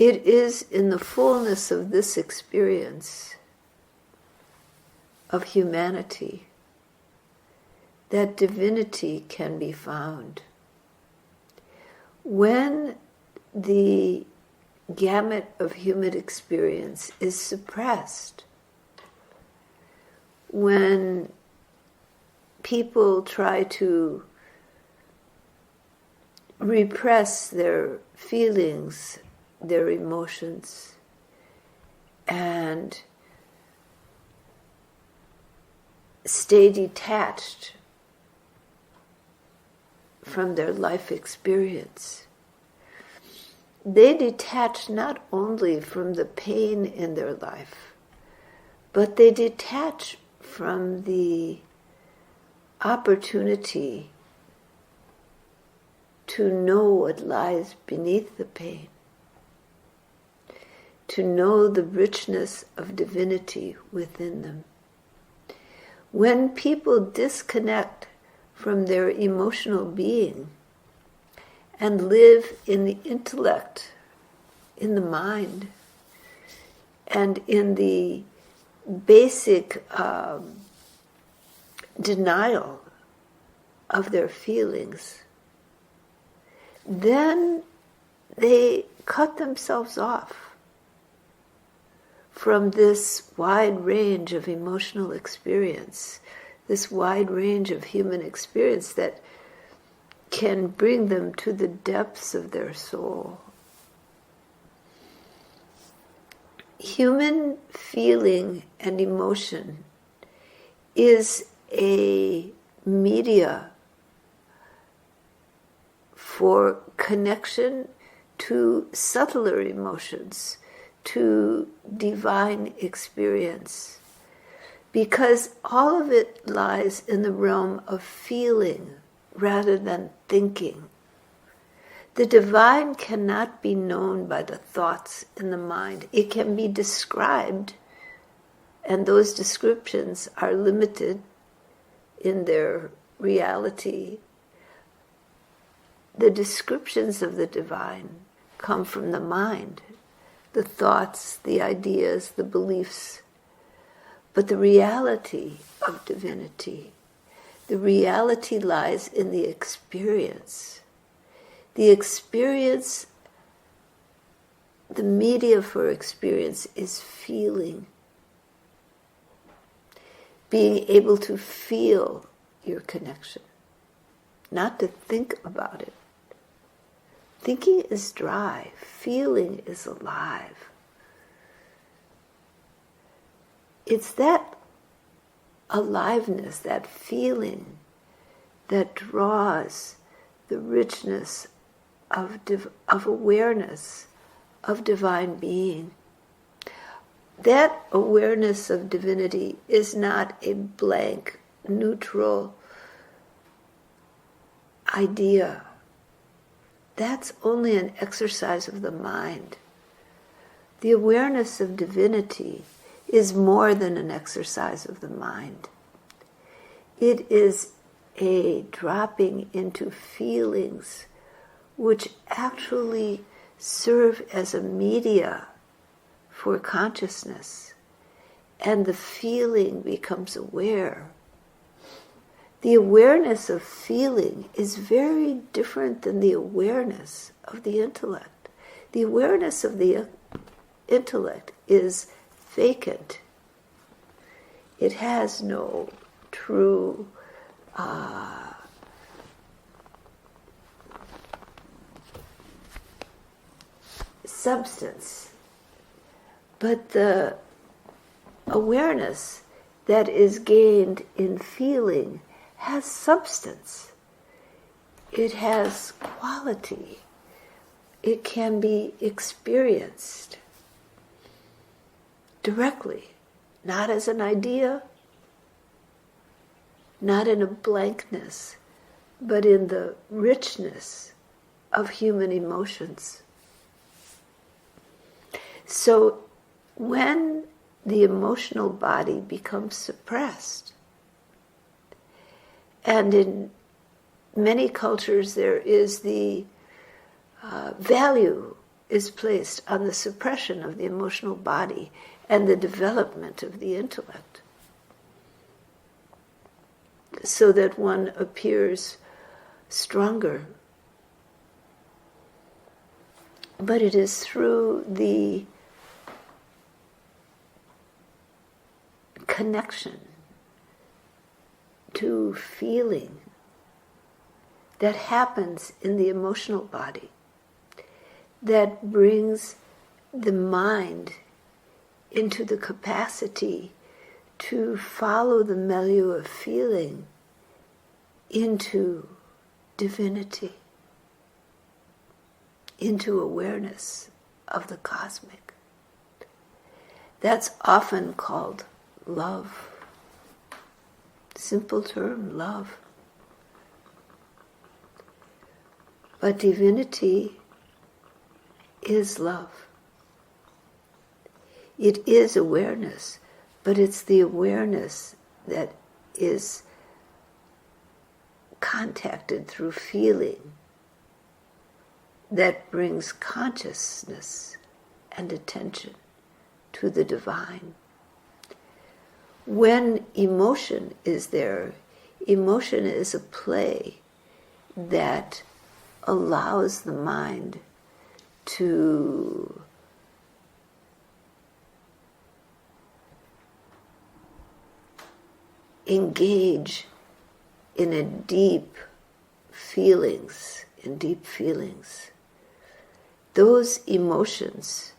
it is in the fullness of this experience of humanity that divinity can be found. When the gamut of human experience is suppressed, when people try to repress their feelings, their emotions, and stay detached from their life experience, they detach not only from the pain in their life, but they detach from the opportunity to know what lies beneath the pain, to know the richness of divinity within them. When people disconnect from their emotional being and live in the intellect, in the mind, and in the basic denial of their feelings, then they cut themselves off from this wide range of emotional experience, this wide range of human experience that can bring them to the depths of their soul. Human feeling and emotion is a media for connection to subtler emotions, to divine experience, because all of it lies in the realm of feeling rather than thinking. The divine cannot be known by the thoughts in the mind. It can be described, and those descriptions are limited in their reality. The descriptions of the divine come from the mind, the thoughts, the ideas, the beliefs. But the reality of divinity, the reality lies in the experience. The experience, the media for experience is feeling. Being able to feel your connection, not to think about it. Thinking is dry, feeling is alive. It's that aliveness, that feeling, that draws the richness of awareness of divine being. That awareness of divinity is not a blank, neutral idea. That's only an exercise of the mind. The awareness of divinity is more than an exercise of the mind. It is a dropping into feelings which actually serve as a media for consciousness, and the feeling becomes aware. The awareness of feeling is very different than the awareness of the intellect. The awareness of the intellect is vacant. It has no true substance. But the awareness that is gained in feeling has substance. It has quality. It can be experienced directly, not as an idea, not in a blankness, but in the richness of human emotions. So when the emotional body becomes suppressed, and in many cultures there is the value is placed on the suppression of the emotional body and the development of the intellect, so that one appears stronger. But it is through the connection to feeling that happens in the emotional body that brings the mind into the capacity to follow the milieu of feeling into divinity, into awareness of the cosmic. That's often called love. Simple term, love. But divinity is love. It is awareness, but it's the awareness that is contacted through feeling that brings consciousness and attention to the divine. When emotion is there, emotion is a play that allows the mind to engage in deep feelings. Those emotions,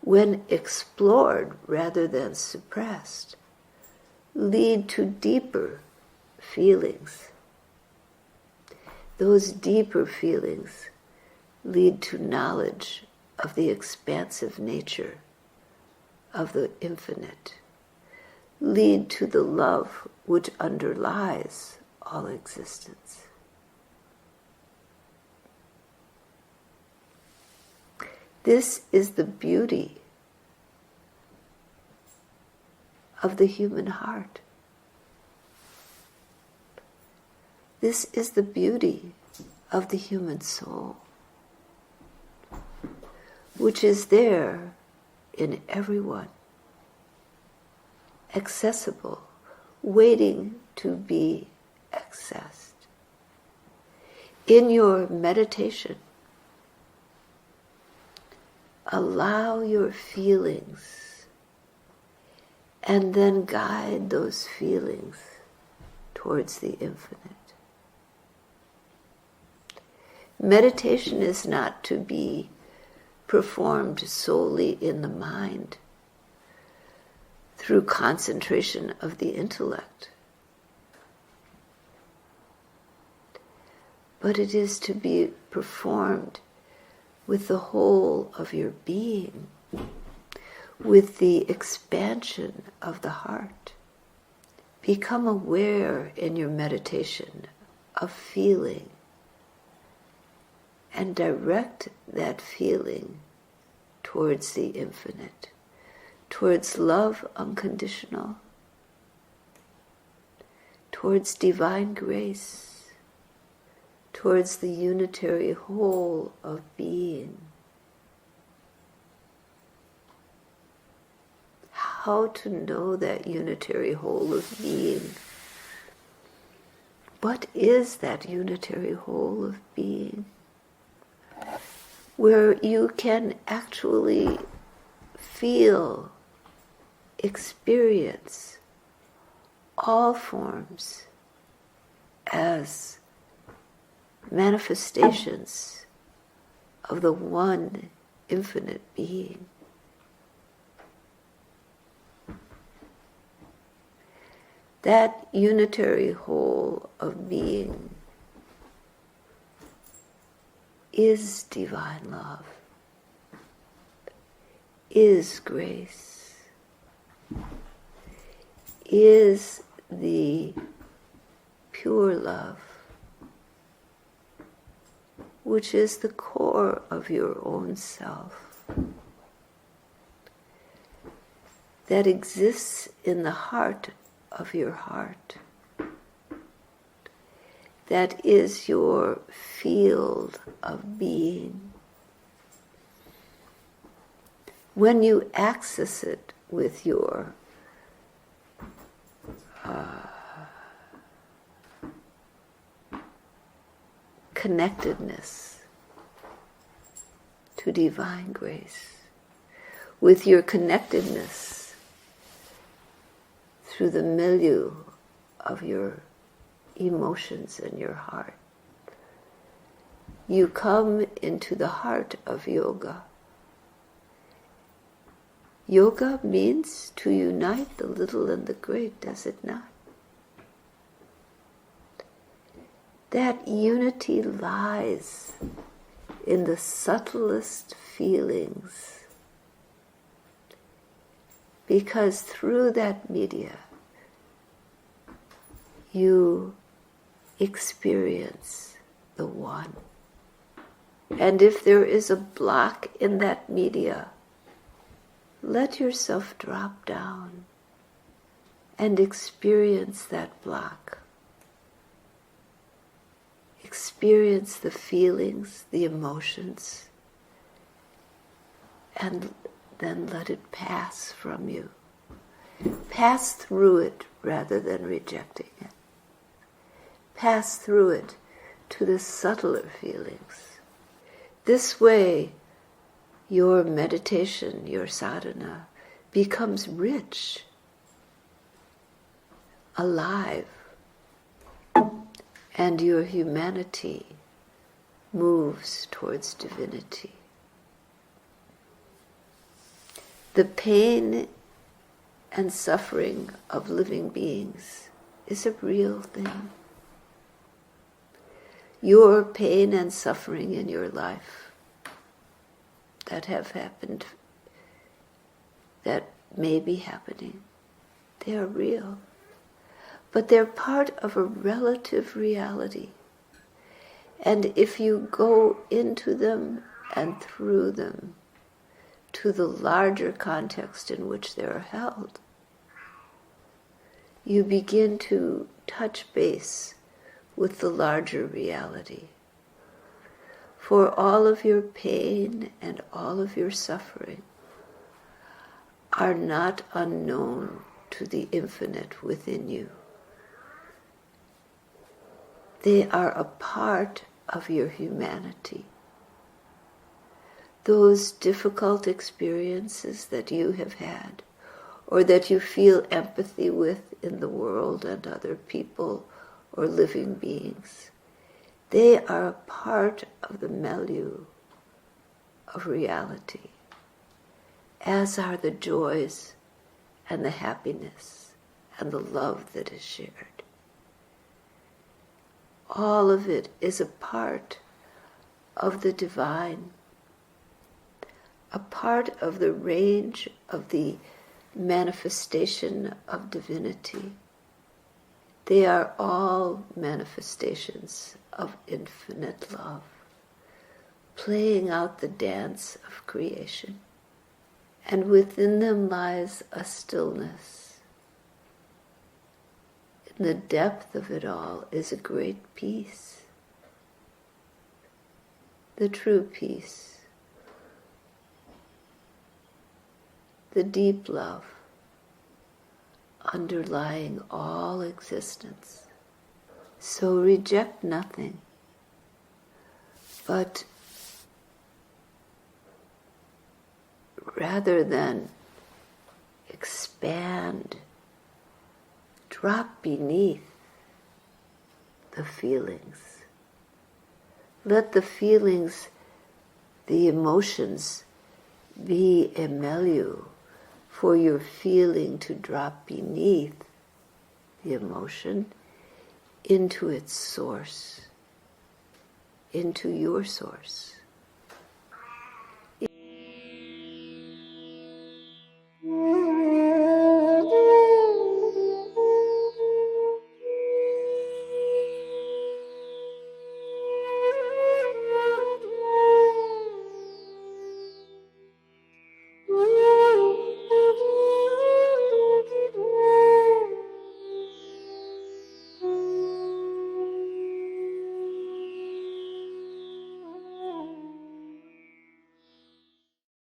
when explored rather than suppressed, lead to deeper feelings. Those deeper feelings lead to knowledge of the expansive nature of the infinite, lead to the love which underlies all existence. This is the beauty of the human heart. This is the beauty of the human soul, which is there in everyone, accessible, waiting to be accessed. In your meditation, allow your feelings and then guide those feelings towards the infinite. Meditation is not to be performed solely in the mind through concentration of the intellect, but it is to be performed with the whole of your being, with the expansion of the heart. Become aware in your meditation of feeling and direct that feeling towards the infinite, towards love unconditional, towards divine grace, towards the unitary whole of being. How to know that unitary whole of being? What is that unitary whole of being? Where you can actually feel, experience all forms as manifestations of the one infinite being. That unitary whole of being is divine love, is grace, is the pure love, which is the core of your own self, that exists in the heart of your heart, that is your field of being. when you access it with your connectedness to divine grace, with your connectedness through the milieu of your emotions and your heart, you come into the heart of yoga. Yoga means to unite the little and the great, does it not? That unity lies in the subtlest feelings, because through that media you experience the one. And if there is a block in that media, let yourself drop down and experience that block. Experience the feelings, the emotions, and then let it pass from you. Pass through it rather than rejecting it. Pass through it to the subtler feelings. This way, your meditation, your sadhana, becomes rich, alive, and your humanity moves towards divinity. The pain and suffering of living beings is a real thing. Your pain and suffering in your life that have happened, that may be happening, they are real. But they're part of a relative reality. And if you go into them and through them to the larger context in which they're held, you begin to touch base with the larger reality. For all of your pain and all of your suffering are not unknown to the infinite within you. They are a part of your humanity. Those difficult experiences that you have had, or that you feel empathy with in the world and other people or living beings, they are a part of the milieu of reality, as are the joys and the happiness and the love that is shared. All of it is a part of the divine, a part of the range of the manifestation of divinity. They are all manifestations of infinite love, playing out the dance of creation. And within them lies a stillness. In the depth of it all is a great peace, the true peace, the deep love underlying all existence. So reject nothing, but rather than expand, drop beneath the feelings. Let the feelings, the emotions, be a milieu for your feeling to drop beneath the emotion into its source, into your source.